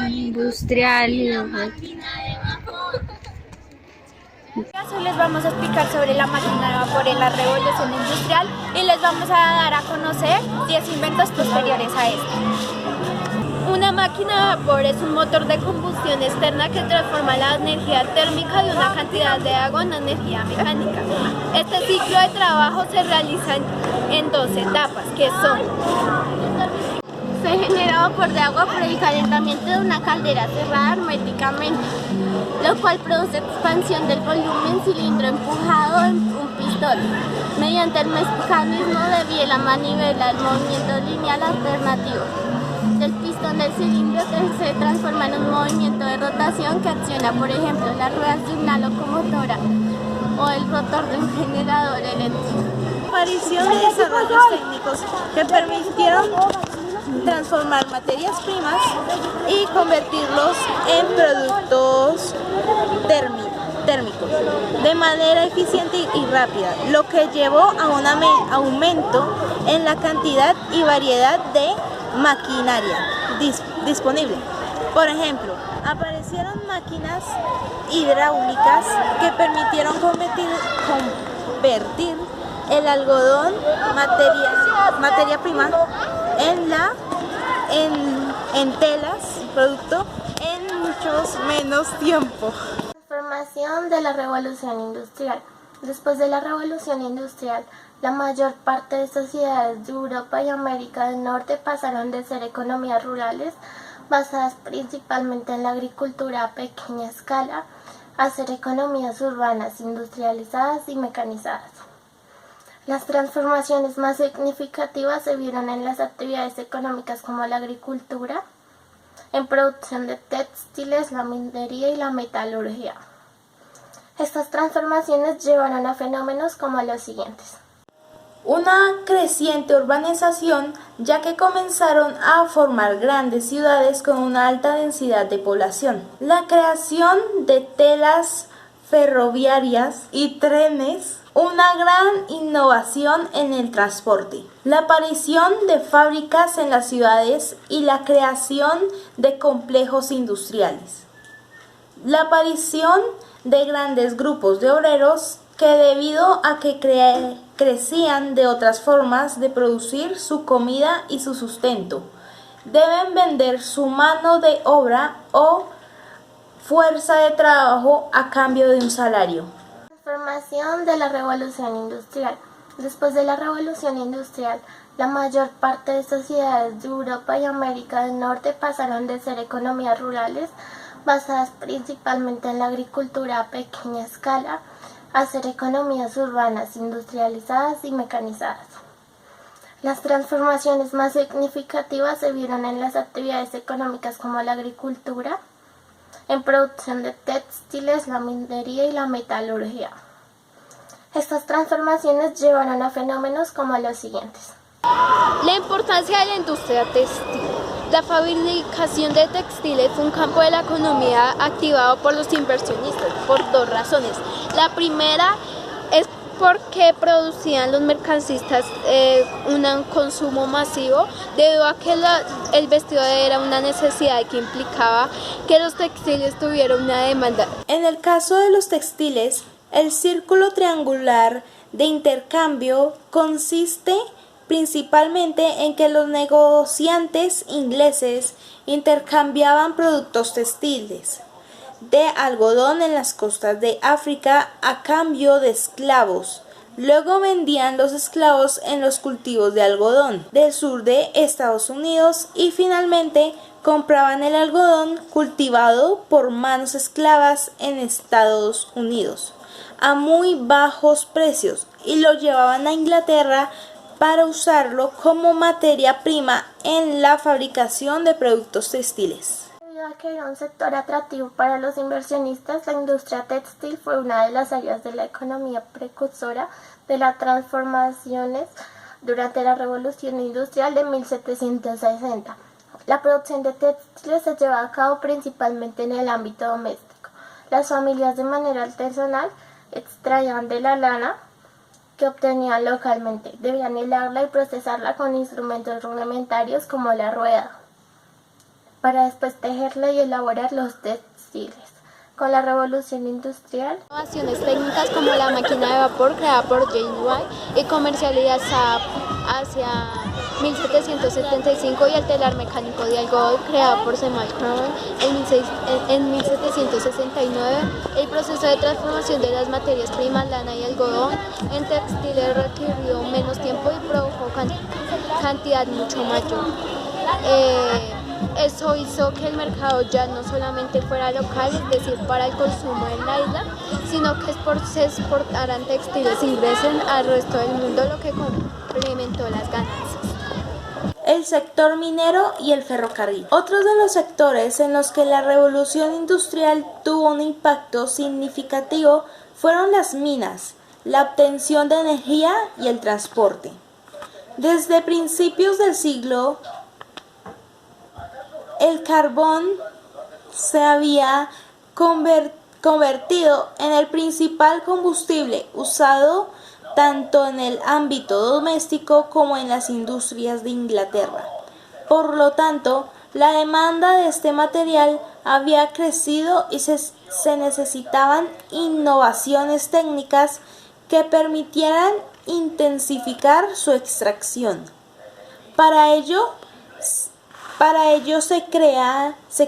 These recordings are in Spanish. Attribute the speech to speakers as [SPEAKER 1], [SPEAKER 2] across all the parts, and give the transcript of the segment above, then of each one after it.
[SPEAKER 1] Industrial.
[SPEAKER 2] Hoy les vamos a explicar sobre la máquina de vapor en la revolución industrial y les vamos a dar a conocer 10 inventos posteriores a esto. Una máquina de vapor es un motor de combustión externa que transforma la energía térmica de una cantidad de agua en energía mecánica. Este ciclo de trabajo se realiza en dos etapas, que son: se genera vapor de agua por el calentamiento de una caldera cerrada herméticamente, lo cual produce expansión del volumen cilindro empujado en un pistón. Mediante el mecanismo de biela manivela el movimiento lineal alternativo del pistón del cilindro que se transforma en un movimiento de rotación que acciona, por ejemplo, las ruedas de una locomotora o el rotor de un generador eléctrico.
[SPEAKER 3] Aparición de desarrollos técnicos que permitieron transformar materias primas y convertirlos en productos térmicos de manera eficiente y rápida, lo que llevó a un aumento en la cantidad y variedad de maquinaria disponible. Por ejemplo, aparecieron máquinas hidráulicas que permitieron convertir el algodón, materia prima, en telas, producto, en muchos menos tiempo.
[SPEAKER 2] Transformación de la revolución industrial. Después de la revolución industrial, la mayor parte de sociedades de Europa y América del Norte pasaron de ser economías rurales, basadas principalmente en la agricultura a pequeña escala, a ser economías urbanas, industrializadas y mecanizadas. Las transformaciones más significativas se vieron en las actividades económicas como la agricultura, en producción de textiles, la minería y la metalurgia. Estas transformaciones llevaron a fenómenos como los siguientes:
[SPEAKER 3] Una creciente urbanización, ya que comenzaron a formar grandes ciudades con una alta densidad de población. La creación de telas ferroviarias y trenes, una gran innovación en el transporte. La aparición de fábricas en las ciudades y la creación de complejos industriales. La aparición de grandes grupos de obreros que, debido a que crecían de otras formas de producir su comida y su sustento, deben vender su mano de obra o fuerza de trabajo a cambio de un salario.
[SPEAKER 2] Transformación de la revolución industrial. Después de la revolución industrial, la mayor parte de sociedades de Europa y América del Norte pasaron de ser economías rurales, basadas principalmente en la agricultura a pequeña escala, a ser economías urbanas, industrializadas y mecanizadas. Las transformaciones más significativas se vieron en las actividades económicas como la agricultura, en producción de textiles, la minería y la metalurgia. Estas transformaciones llevaron a fenómenos como los siguientes:
[SPEAKER 4] la importancia de la industria textil. La fabricación de textiles es un campo de la economía activado por los inversionistas por dos razones. La primera es porque producían los mercancistas un consumo masivo, debido a que el vestido era una necesidad que implicaba que los textiles tuvieran una demanda.
[SPEAKER 3] En el caso de los textiles, el círculo triangular de intercambio consiste principalmente en que los negociantes ingleses intercambiaban productos textiles de algodón en las costas de África a cambio de esclavos. Luego vendían los esclavos en los cultivos de algodón del sur de Estados Unidos y finalmente compraban el algodón cultivado por manos esclavas en Estados Unidos a muy bajos precios y lo llevaban a Inglaterra para usarlo como materia prima en la fabricación de productos textiles.
[SPEAKER 2] Debido a que era un sector atractivo para los inversionistas, la industria textil fue una de las áreas de la economía precursora de las transformaciones durante la Revolución Industrial de 1760. La producción de textiles se llevaba a cabo principalmente en el ámbito doméstico. Las familias, de manera artesanal, extraían de la lana que obtenían localmente. Debían hilarla y procesarla con instrumentos rudimentarios como la rueda.
[SPEAKER 1] para después tejerla y elaborar los textiles. Con la revolución industrial,
[SPEAKER 4] Innovaciones técnicas como la máquina de vapor creada por James Watt y comercializada hacia 1775 y el telar mecánico de algodón creado por Samuel Crowe en 1769. El proceso de transformación de las materias primas, lana y algodón, en textiles requirió menos tiempo y produjo cantidad mucho mayor. Eso hizo que el mercado ya no solamente fuera local, es decir, para el consumo en la isla, sino que se exportaran textiles e ingresen al resto del mundo, lo que complementó las ganancias.
[SPEAKER 3] El sector minero y el ferrocarril. Otros de los sectores en los que la revolución industrial tuvo un impacto significativo fueron las minas, la obtención de energía y el transporte. Desde principios del siglo, el carbón se había convertido en el principal combustible usado tanto en el ámbito doméstico como en las industrias de Inglaterra. Por lo tanto, la demanda de este material había crecido y se necesitaban innovaciones técnicas que permitieran intensificar su extracción. Para ello se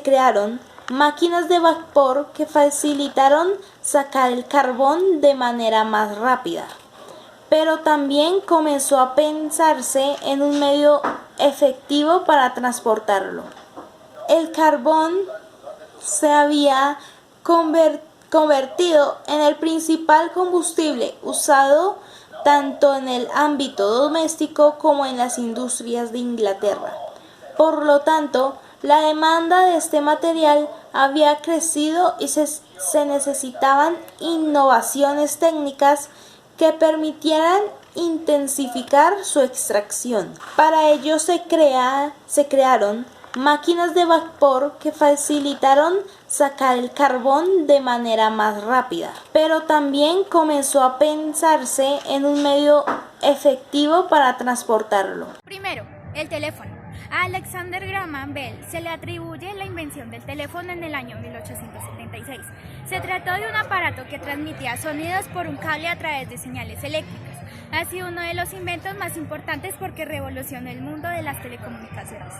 [SPEAKER 3] crearon máquinas de vapor que facilitaron sacar el carbón de manera más rápida. Pero también comenzó a pensarse en un medio efectivo para transportarlo. El carbón se había convertido en el principal combustible usado tanto en el ámbito doméstico como en las industrias de Inglaterra. Por lo tanto, la demanda de este material había crecido y se necesitaban innovaciones técnicas que permitieran intensificar su extracción. Para ello se crearon máquinas de vapor que facilitaron sacar el carbón de manera más rápida. Pero también comenzó a pensarse en un medio efectivo para transportarlo.
[SPEAKER 2] Primero, el teléfono. A Alexander Graham Bell se le atribuye la invención del teléfono en el año 1876. Se trató de un aparato que transmitía sonidos por un cable a través de señales eléctricas. Ha sido uno de los inventos más importantes porque revolucionó el mundo de las telecomunicaciones.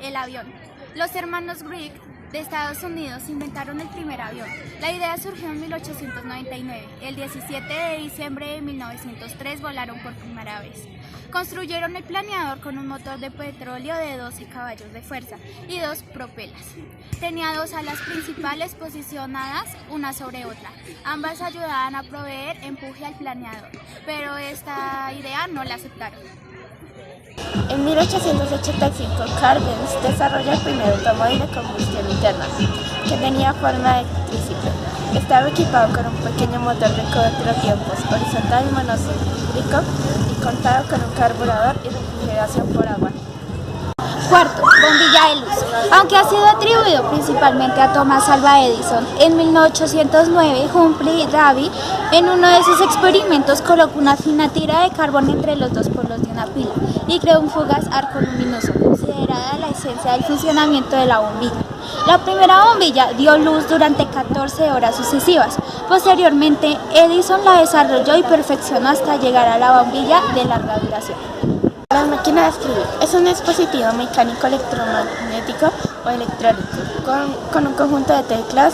[SPEAKER 2] El avión. Los hermanos Wright de Estados Unidos inventaron el primer avión. La idea surgió en 1899. El 17 de diciembre de 1903 volaron por primera vez. Construyeron el planeador con un motor de petróleo de 12 caballos de fuerza y 2 propelas. Tenía 2 alas principales posicionadas una sobre otra. Ambas ayudaban a proveer empuje al planeador, pero esta idea no la aceptaron.
[SPEAKER 1] en 1885, Carl Benz desarrolló el primer automóvil de combustión interna, que tenía forma de triciclo. Estaba equipado con un pequeño motor de 4 tiempos, horizontal y monocíclico, y contaba con un carburador y refrigeración por agua.
[SPEAKER 2] Cuarto, bombilla de luz. Aunque ha sido atribuido principalmente a Thomas Alva Edison, en 1809 Humphrey Davy en uno de sus experimentos colocó una fina tira de carbón entre los 2 polos de una pila y creó un fugaz arco luminoso, considerada la esencia del funcionamiento de la bombilla. La primera bombilla dio luz durante 14 horas sucesivas. Posteriormente, Edison la desarrolló y perfeccionó hasta llegar a la bombilla de larga duración.
[SPEAKER 1] La máquina de escribir es un dispositivo mecánico electromagnético o electrónico con un conjunto de teclas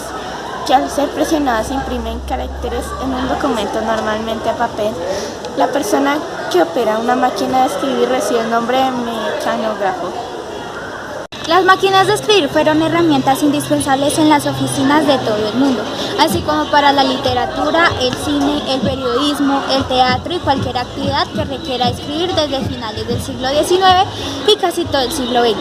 [SPEAKER 1] que al ser presionadas imprimen caracteres en un documento, normalmente a papel. La persona que opera una máquina de escribir recibe el nombre de mecanógrafo.
[SPEAKER 2] Las máquinas de escribir fueron herramientas indispensables en las oficinas de todo el mundo, así como para la literatura, el cine, el periodismo, el teatro y cualquier actividad que requiera escribir desde finales del siglo XIX y casi todo el siglo XX.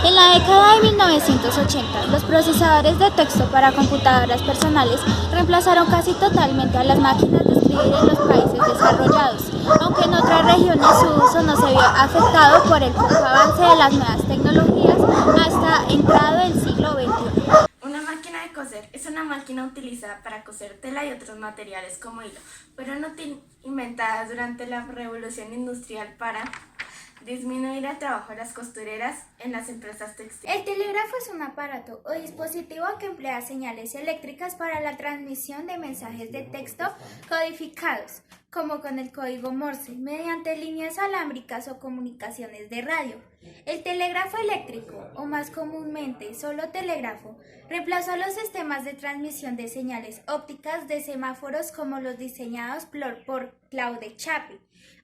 [SPEAKER 2] En la década de 1980, los procesadores de texto para computadoras personales reemplazaron casi totalmente a las máquinas de escribir en los países desarrollados, aunque en otras regiones su uso no se vio afectado por el poco avance de las nuevas tecnologías hasta entrado el siglo XXI.
[SPEAKER 5] Una máquina de coser es una máquina utilizada para coser tela y otros materiales como hilo. Fueron inventadas durante la Revolución Industrial para disminuir el trabajo de las costureras en las empresas textiles.
[SPEAKER 2] El telégrafo es un aparato o dispositivo que emplea señales eléctricas para la transmisión de mensajes de texto codificados, como con el código Morse, mediante líneas alámbricas o comunicaciones de radio. El telégrafo eléctrico, o más comúnmente solo telégrafo, reemplazó los sistemas de transmisión de señales ópticas de semáforos como los diseñados por Claude Chappe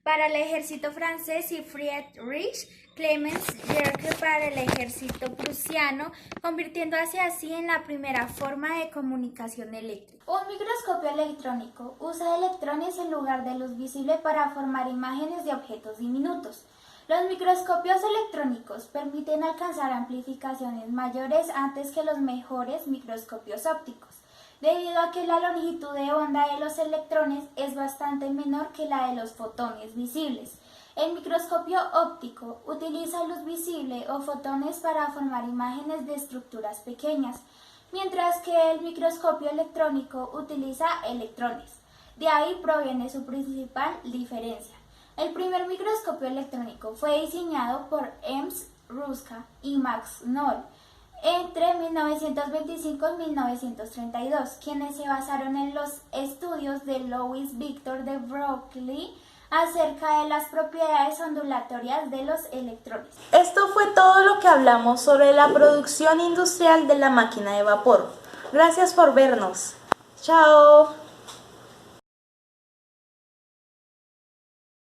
[SPEAKER 2] para el ejército francés y Friedrich Clemens Jerke para el ejército prusiano, convirtiéndose así en la primera forma de comunicación eléctrica. Un microscopio electrónico usa electrones en lugar de luz visible para formar imágenes de objetos diminutos. Los microscopios electrónicos permiten alcanzar amplificaciones mayores antes que los mejores microscopios ópticos, debido a que la longitud de onda de los electrones es bastante menor que la de los fotones visibles. El microscopio óptico utiliza luz visible o fotones para formar imágenes de estructuras pequeñas, mientras que el microscopio electrónico utiliza electrones. De ahí proviene su principal diferencia. El primer microscopio electrónico fue diseñado por Ernst Ruska y Max Knoll entre 1925 y 1932, quienes se basaron en los estudios de Louis Victor de Broglie acerca de las propiedades ondulatorias de los electrones.
[SPEAKER 3] Esto fue todo lo que hablamos sobre la producción industrial de la máquina de vapor. Gracias por vernos. Chao.